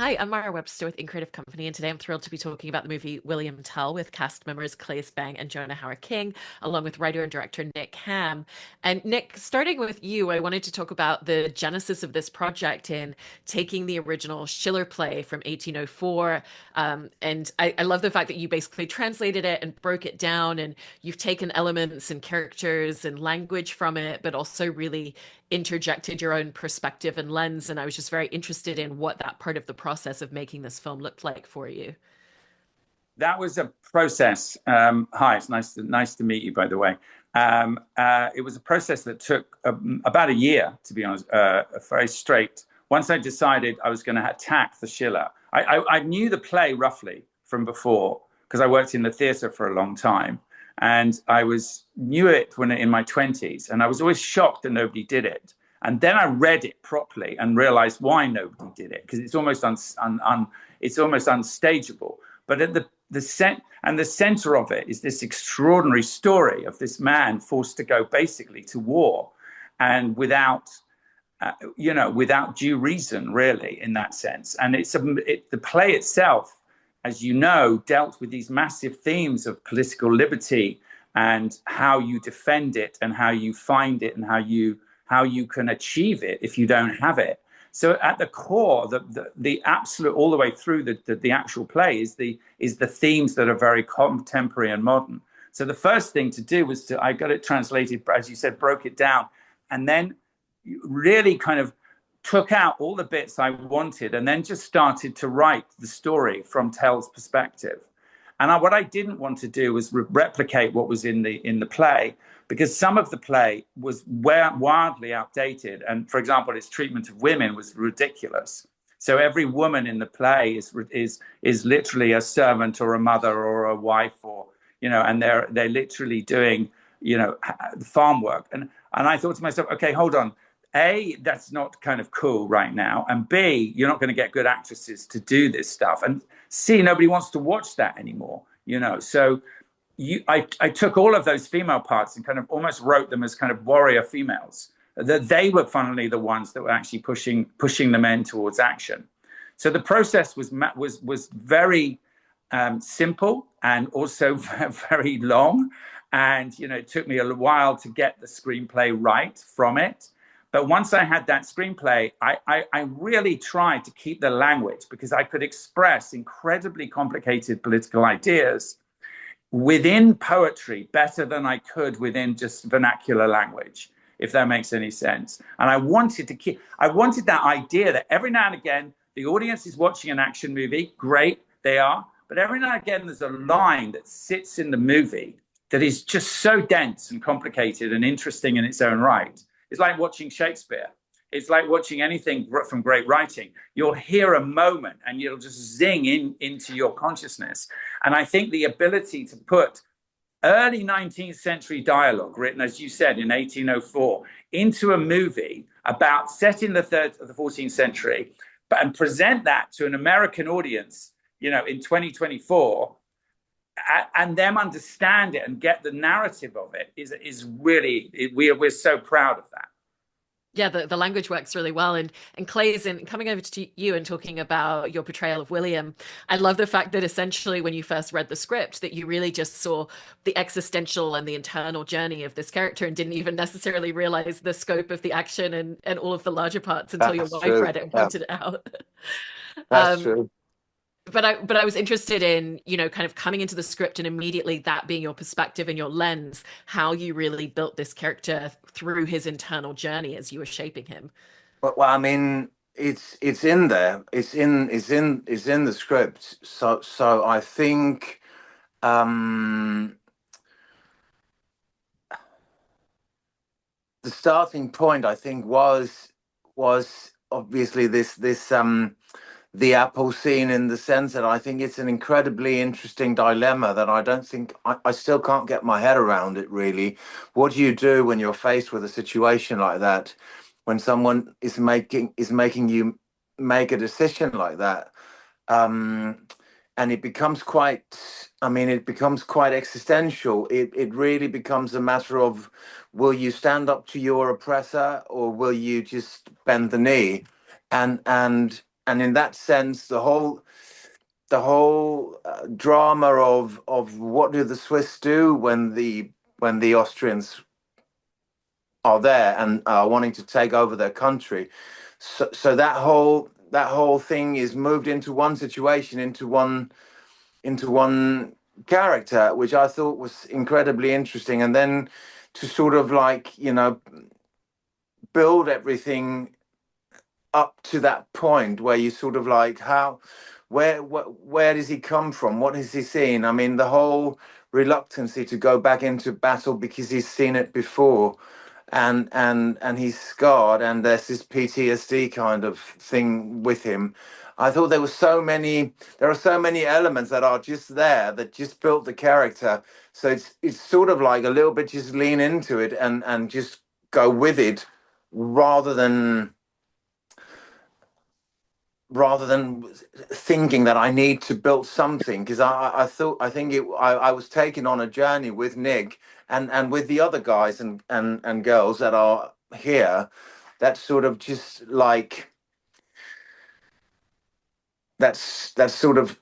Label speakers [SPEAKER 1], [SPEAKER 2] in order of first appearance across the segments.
[SPEAKER 1] Hi, I'm Mara Webster with In Creative Company, and today I'm thrilled to be talking about the movie William Tell with cast members Claes and Jonah Hauer-King, along with writer and director Nick Hamm. And Nick, starting with you, I wanted to talk about the genesis of this project in taking the original Schiller play from 1804. And I love the fact that you basically translated it and broke it down, and you've taken elements and characters and language from it, but also really interjected your own perspective and lens. And I was just very interested in what that part of the process of making this film looked like for you.
[SPEAKER 2] That was a process. Hi, it's nice to meet you, by the way. It was a process that took about a year, to be honest, very straight. Once I decided I was going to attack the Schiller, I knew the play roughly from before because I worked in the theatre for a long time, and I was knew it when in my 20s, and I was always shocked that nobody did it. And then I read it properly and realized why nobody did it, because it's almost it's almost unstageable. But at the center of it is this extraordinary story of this man forced to go basically to war, and without due reason, really, in that sense. And the play itself, as you know, dealt with these massive themes of political liberty and how you defend it and how you find it and how you can achieve it if you don't have it. So at the core, the absolute all the way through the actual play is the themes that are very contemporary and modern. So the first thing to do was I got it translated, as you said, broke it down, and then really kind of took out all the bits I wanted, and then just started to write the story from Tell's perspective. And what I didn't want to do was replicate what was in the play, because some of the play was wildly outdated. And for example, its treatment of women was ridiculous. So every woman in the play is literally a servant or a mother or a wife, or and they're literally doing farm work. And I thought to myself, okay, hold on. A, that's not kind of cool right now. And B, you're not going to get good actresses to do this stuff. And C, nobody wants to watch that anymore, So I took all of those female parts and kind of almost wrote them as kind of warrior females. That they were funnily the ones that were actually pushing the men towards action. So the process was very simple and also very long. And, it took me a while to get the screenplay right from it. But once I had that screenplay, I really tried to keep the language, because I could express incredibly complicated political ideas within poetry better than I could within just vernacular language, if that makes any sense. And I wanted that idea that every now and again, the audience is watching an action movie. Great, they are. But every now and again, there's a line that sits in the movie that is just so dense and complicated and interesting in its own right. It's like watching Shakespeare. It's like watching anything from great writing. You'll hear a moment and you'll just zing into your consciousness. And I think the ability to put early 19th century dialogue written, as you said, in 1804, into a movie about set in the 14th century, and present that to an American audience, in 2024, and them understand it and get the narrative of it is really, we're so proud of that.
[SPEAKER 1] Yeah, the language works really well. And Claes, in coming over to you and talking about your portrayal of William, I love the fact that essentially when you first read the script, that you really just saw the existential and the internal journey of this character and didn't even necessarily realize the scope of the action and all of the larger parts until your
[SPEAKER 3] That's
[SPEAKER 1] wife
[SPEAKER 3] true.
[SPEAKER 1] read it and
[SPEAKER 3] Yeah,
[SPEAKER 1] pointed it out.
[SPEAKER 3] that's
[SPEAKER 1] Um,
[SPEAKER 3] true.
[SPEAKER 1] but I was interested in, kind of coming into the script and immediately that being your perspective and your lens, how you really built this character through his internal journey as you were shaping him.
[SPEAKER 3] Well, I mean, it's in there. It's in the script. So I think um, the starting point, I think, was obviously this the Apple scene, in the sense that I think it's an incredibly interesting dilemma that I don't think I still can't get my head around it really. What do you do when you're faced with a situation like that, when someone is making you make a decision like that? Um, and it becomes quite, I mean, it becomes quite existential. It really becomes a matter of, will you stand up to your oppressor, or will you just bend the knee? And in that sense, the whole drama of what do the Swiss do when the Austrians are there and are wanting to take over their country. So that whole thing is moved into one situation, into one character, which I thought was incredibly interesting. And then to sort of like, build everything up to that point where you sort of like where does he come from? What has he seen? I mean, the whole reluctancy to go back into battle because he's seen it before, and he's scarred, and there's this PTSD kind of thing with him. I thought there are so many elements that are just there that just built the character. So it's sort of like a little bit just lean into it and just go with it rather than thinking that I need to build something, because I think I was taken on a journey with Nick and with the other guys and girls that are here, that sort of just like that's sort of,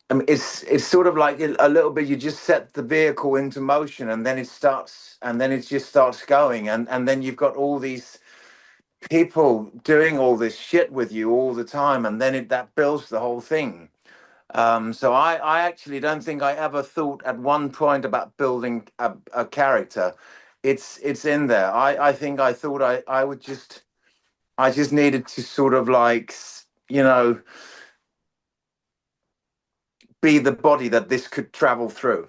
[SPEAKER 3] I mean, it's sort of like a little bit, you just set the vehicle into motion and then it just starts going, and then you've got all these people doing all this shit with you all the time, and then that builds the whole thing. So I actually don't think I ever thought at one point about building a character. It's in there. I think I thought I just needed to sort of like, be the body that this could travel through.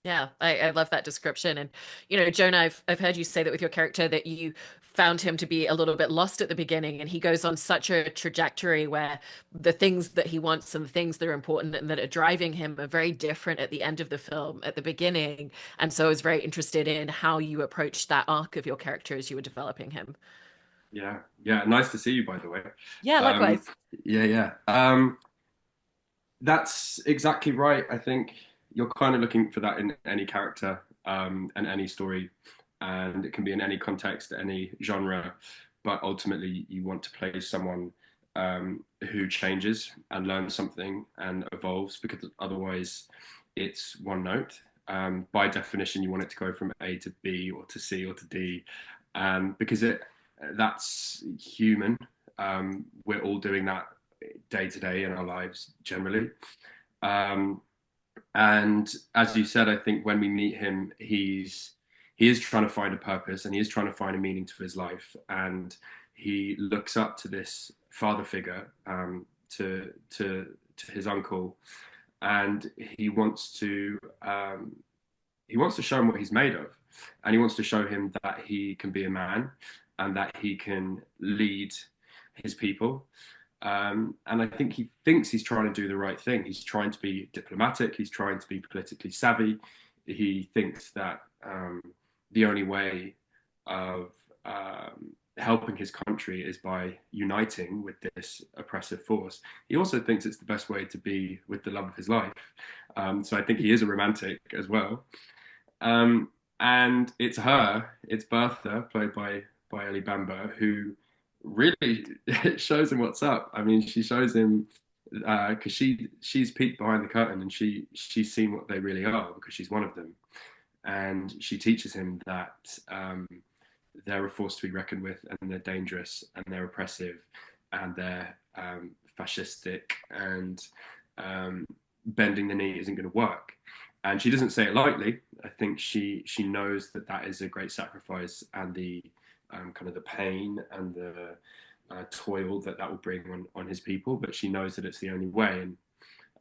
[SPEAKER 1] Yeah, I love that description. And, Jonah, I've heard you say that with your character that you found him to be a little bit lost at the beginning, and he goes on such a trajectory where the things that he wants and the things that are important and that are driving him are very different at the end of the film, at the beginning. And so I was very interested in how you approached that arc of your character as you were developing him.
[SPEAKER 4] Yeah, yeah. Nice to see you, by the way.
[SPEAKER 1] Yeah,
[SPEAKER 4] Um,
[SPEAKER 1] likewise.
[SPEAKER 4] yeah, yeah. That's exactly right. I think you're kind of looking for that in any character, and any story, and it can be in any context, any genre. But ultimately, you want to play someone who changes and learns something and evolves, because otherwise, it's one note. By definition, you want it to go from A to B or to C or to D, because that's human. We're all doing that day to day in our lives generally. Um, and as you said, I think when we meet him, he is trying to find a purpose and he is trying to find a meaning to his life. And he looks up to this father figure, to his uncle, and he wants to show him what he's made of, and he wants to show him that he can be a man and that he can lead his people. And I think he thinks he's trying to do the right thing. He's trying to be diplomatic. He's trying to be politically savvy. He thinks that the only way of helping his country is by uniting with this oppressive force. He also thinks it's the best way to be with the love of his life. So I think he is a romantic as well. And it's Bertha, played by Ellie Bamber, who really shows him what's up. I mean, she shows him because she's peeked behind the curtain and she's seen what they really are, because she's one of them, and she teaches him that they're a force to be reckoned with, and they're dangerous, and they're oppressive, and they're fascistic, and bending the knee isn't going to work. And she doesn't say it lightly. I think she knows that that is a great sacrifice, and the kind of the pain and the toil that will bring on his people. But she knows that it's the only way, and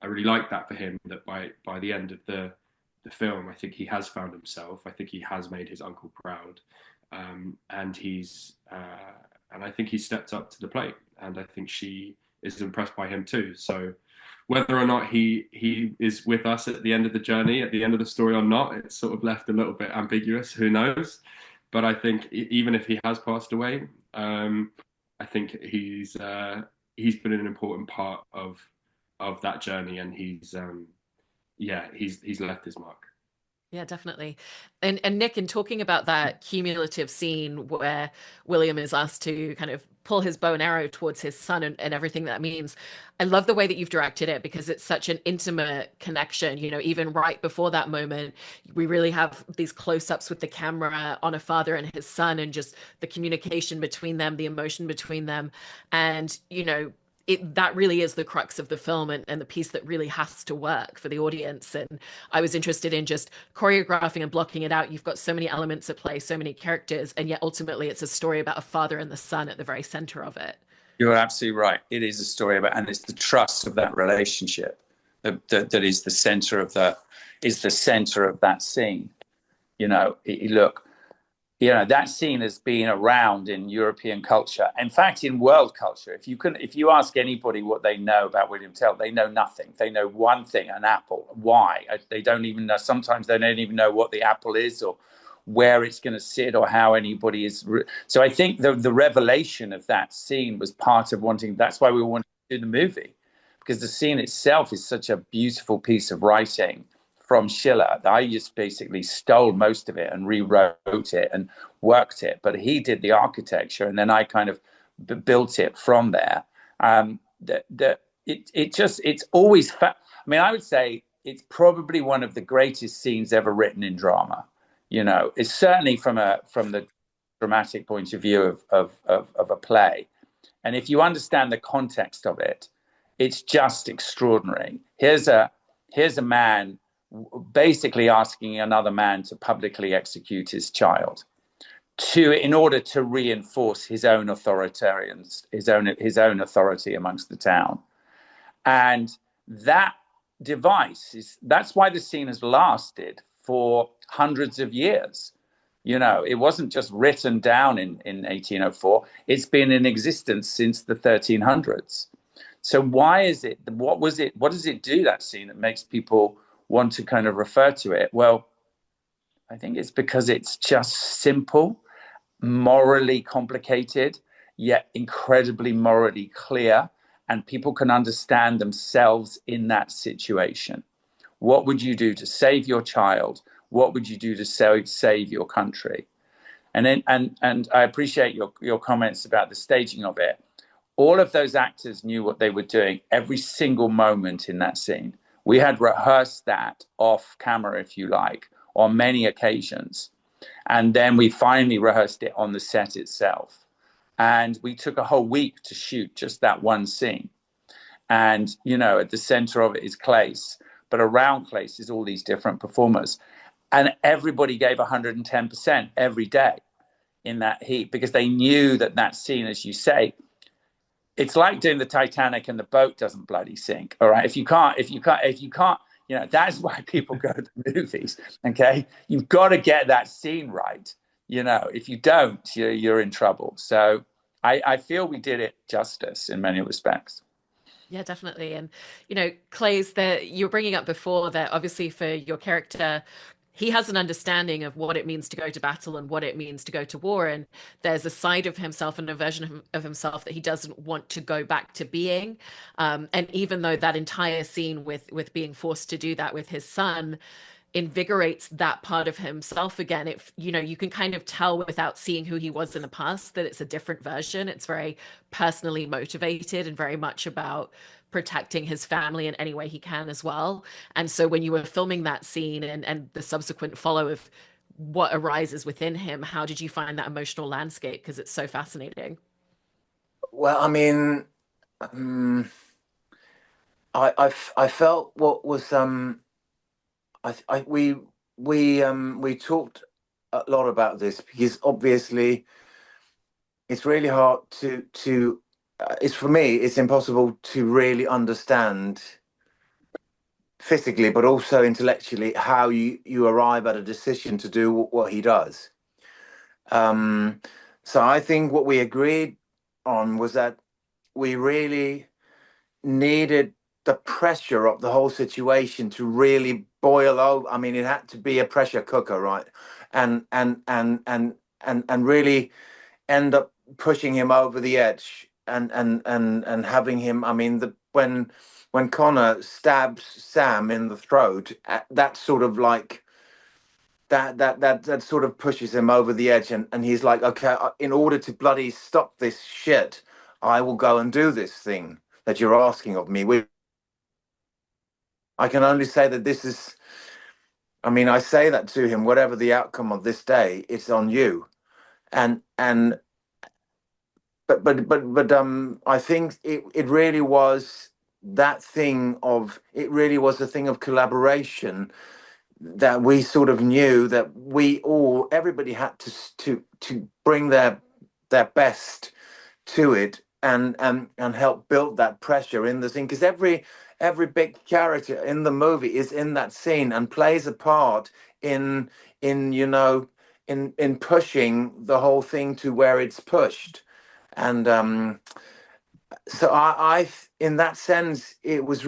[SPEAKER 4] I really like that for him. That by the end of the film, I think he has found himself. I think he has made his uncle proud, and I think he's stepped up to the plate, and I think she is impressed by him too. So whether or not he is with us at the end of the journey, at the end of the story or not, it's sort of left a little bit ambiguous. Who knows? But I think even if he has passed away, I think he's been an important part of that journey, and he's left his mark.
[SPEAKER 1] Yeah, definitely. And Nick, in talking about that cumulative scene where William is asked to kind of pull his bow and arrow towards his son and everything that means. I love the way that you've directed it because it's such an intimate connection. You know, even right before that moment, we really have these close-ups with the camera on a father and his son and just the communication between them, the emotion between them. And, you know, that really is the crux of the film and the piece that really has to work for the audience. And I was interested in just choreographing and blocking it out. You've got so many elements at play, so many characters, and yet ultimately it's a story about a father and the son at the very center of it.
[SPEAKER 2] You're absolutely right. It is a story about, and it's the trust of that relationship that is the center of that scene. You know, look, you know, that scene has been around in European culture. In fact, in world culture, if you ask anybody what they know about William Tell, they know nothing. They know one thing: an apple. Why? They don't even know. Sometimes they don't even know what the apple is or where it's going to sit or how anybody is. So I think the revelation of that scene was part of wanting. That's why we wanted to do the movie, because the scene itself is such a beautiful piece of writing from Schiller. I just basically stole most of it and rewrote it and worked it, but he did the architecture, and then I kind of built it from there. It's always. I mean, I would say it's probably one of the greatest scenes ever written in drama. You know, it's certainly from the dramatic point of view of a play, and if you understand the context of it, it's just extraordinary. Here's a man basically asking another man to publicly execute his child in order to reinforce his own his own authority amongst the town. And that that's why the scene has lasted for hundreds of years. You know, it wasn't just written down in 1804. It's been in existence since the 1300s. So why is it? What does it do, that scene, that makes people want to kind of refer to it? Well, I think it's because it's just simple, morally complicated, yet incredibly morally clear, and people can understand themselves in that situation. What would you do to save your child? What would you do to save your country? And I appreciate your comments about the staging of it. All of those actors knew what they were doing every single moment in that scene. We had rehearsed that off camera, if you like, on many occasions. And then we finally rehearsed it on the set itself. And we took a whole week to shoot just that one scene. And, you know, at the center of it is Claes, but around Claes is all these different performers. And everybody gave 110% every day in that heat, because they knew that scene, as you say, it's like doing the Titanic and the boat doesn't bloody sink. All right. If you can't, you know, that's why people go to the movies. Okay. You've got to get that scene right. You know, if you don't, you're in trouble. So I feel we did it justice in many respects.
[SPEAKER 1] Yeah, definitely. And, you know, Claes, that you're bringing up before, that obviously for your character, he has an understanding of what it means to go to battle and what it means to go to war. And there's a side of himself and a version of himself that he doesn't want to go back to being. And even though that entire scene with being forced to do that with his son invigorates that part of himself again, you know, you can kind of tell without seeing who he was in the past that it's a different version. It's very personally motivated and very much about protecting his family in any way he can as well. And so when you were filming that scene and the subsequent follow of what arises within him, how did you find that emotional landscape? Because it's so fascinating.
[SPEAKER 3] Well, I mean, I felt what was we talked a lot about this, because obviously it's really hard to it's, for me, it's impossible to really understand physically but also intellectually how you arrive at a decision to do what he does. So I think what we agreed on was that we really needed the pressure of the whole situation to really boil over. I mean, it had to be a pressure cooker, right? And really end up pushing him over the edge, and having him. I mean, when Connor stabs Sam in the throat, that sort of like that sort of pushes him over the edge, and he's like, okay, in order to bloody stop this shit, I will go and do this thing that you're asking of me. I can only say that this is, I mean, I say that to him, whatever the outcome of this day, it's on you. And I think it really was that thing of, it really was a thing of collaboration, that we sort of knew that everybody had to bring their best to it, and help build that pressure in the scene, because every big character in the movie is in that scene and plays a part in you know in pushing the whole thing to where it's pushed. And so I in that sense, it was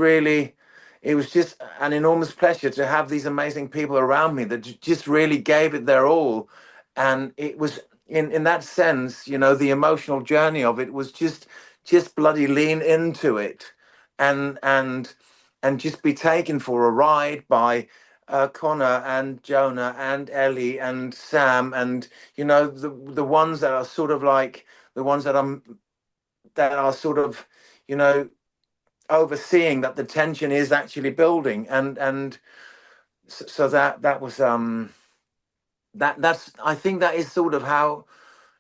[SPEAKER 3] just an enormous pleasure to have these amazing people around me that just really gave it their all. And it was, in that sense, the emotional journey of it was just bloody lean into it, and just be taken for a ride by Connor and Jonah and Ellie and Sam, and the ones that are sort of like the ones that are sort of, you know, overseeing that the tension is actually building. And so that was that's I think that is sort of how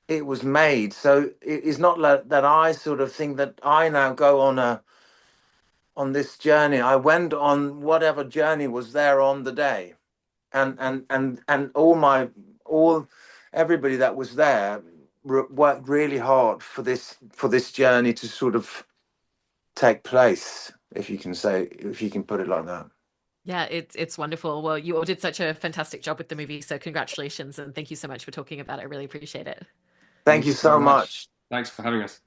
[SPEAKER 3] it was made. So it is not like that I sort of think that I now go on this journey. I went on whatever journey was there on the day, and all everybody that was there worked really hard for this journey to sort of take place, if you can put it like that.
[SPEAKER 1] Yeah, it's wonderful. Well, you all did such a fantastic job with the movie, so congratulations and thank you so much for talking about it. I really appreciate it.
[SPEAKER 3] Thank you so much.
[SPEAKER 4] Thanks for having us.